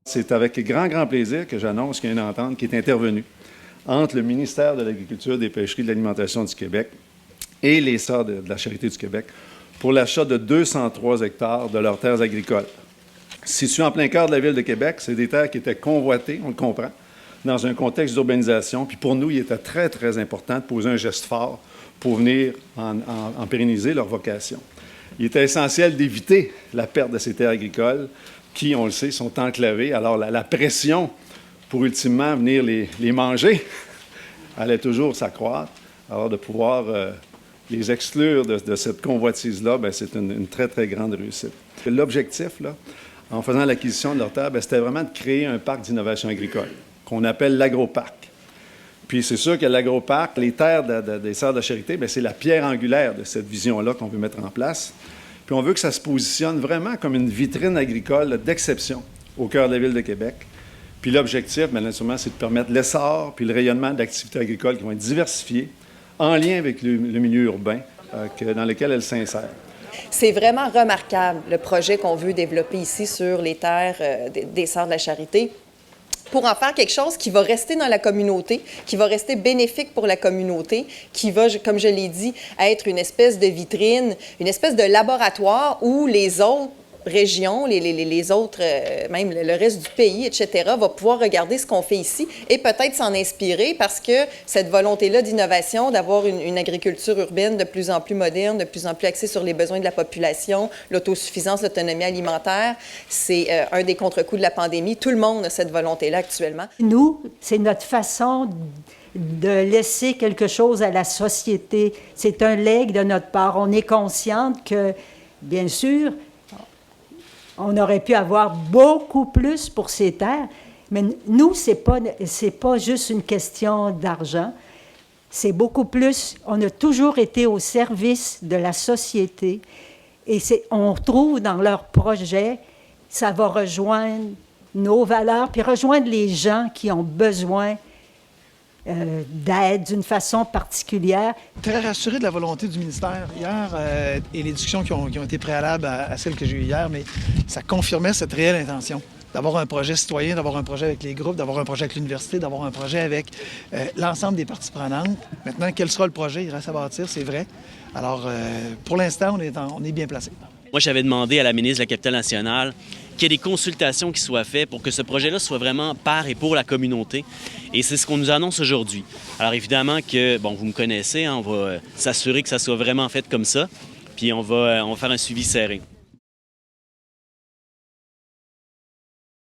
C'est avec grand plaisir que j'annonce qu'il y a une entente qui est intervenue entre le ministère de l'Agriculture, des Pêcheries et de l'Alimentation du Québec et les Sœurs de la Charité du Québec pour l'achat de 203 hectares de leurs terres agricoles. Situées en plein cœur de la ville de Québec, c'est des terres qui étaient convoitées, on le comprend, dans un contexte d'urbanisation. Puis pour nous, il était très important de poser un geste fort pour venir en pérenniser leur vocation. Il était essentiel d'éviter la perte de ces terres agricoles qui, on le sait, sont enclavées. Alors la pression pour ultimement venir les manger allait toujours s'accroître. Alors de pouvoir les exclure de cette convoitise-là, c'est une très grande réussite. L'objectif, là, en faisant l'acquisition de leurs terres, c'était vraiment de créer un parc d'innovation agricole qu'on appelle l'agroparc. Puis c'est sûr que l'agroparc, les terres des Sœurs de la Charité, c'est la pierre angulaire de cette vision-là qu'on veut mettre en place. Puis on veut que ça se positionne vraiment comme une vitrine agricole d'exception au cœur de la ville de Québec. Puis l'objectif, naturellement, c'est de permettre l'essor puis le rayonnement d'activités agricoles qui vont être diversifiées en lien avec le milieu urbain dans lequel elles s'insèrent. C'est vraiment remarquable, le projet qu'on veut développer ici sur les terres des Sœurs de la Charité, pour en faire quelque chose qui va rester dans la communauté, qui va rester bénéfique pour la communauté, qui va, comme je l'ai dit, être une espèce de vitrine, une espèce de laboratoire où les autres régions, les autres, même le reste du pays, etc., va pouvoir regarder ce qu'on fait ici et peut-être s'en inspirer parce que cette volonté-là d'innovation, d'avoir une agriculture urbaine de plus en plus moderne, de plus en plus axée sur les besoins de la population, l'autosuffisance, l'autonomie alimentaire, c'est un des contre-coups de la pandémie. Tout le monde a cette volonté-là actuellement. Nous, c'est notre façon de laisser quelque chose à la société. C'est un legs de notre part. On est consciente que, bien sûr, on aurait pu avoir beaucoup plus pour ces terres, mais nous, c'est pas juste une question d'argent. C'est beaucoup plus, on a toujours été au service de la société et on trouve dans leur projet, ça va rejoindre nos valeurs, puis rejoindre les gens qui ont besoin d'aide d'une façon particulière. Très rassuré de la volonté du ministère hier et les discussions qui ont été préalables à celles que j'ai eues hier, mais ça confirmait cette réelle intention d'avoir un projet citoyen, d'avoir un projet avec les groupes, d'avoir un projet avec l'université, d'avoir un projet avec l'ensemble des parties prenantes. Maintenant, quel sera le projet? Il reste à bâtir, c'est vrai. Alors, pour l'instant, on est bien placé. Moi, j'avais demandé à la ministre de la Capitale-Nationale qu'il y ait des consultations qui soient faites pour que ce projet-là soit vraiment par et pour la communauté. Et c'est ce qu'on nous annonce aujourd'hui. Alors évidemment que, bon, vous me connaissez, on va s'assurer que ça soit vraiment fait comme ça, puis on va faire un suivi serré.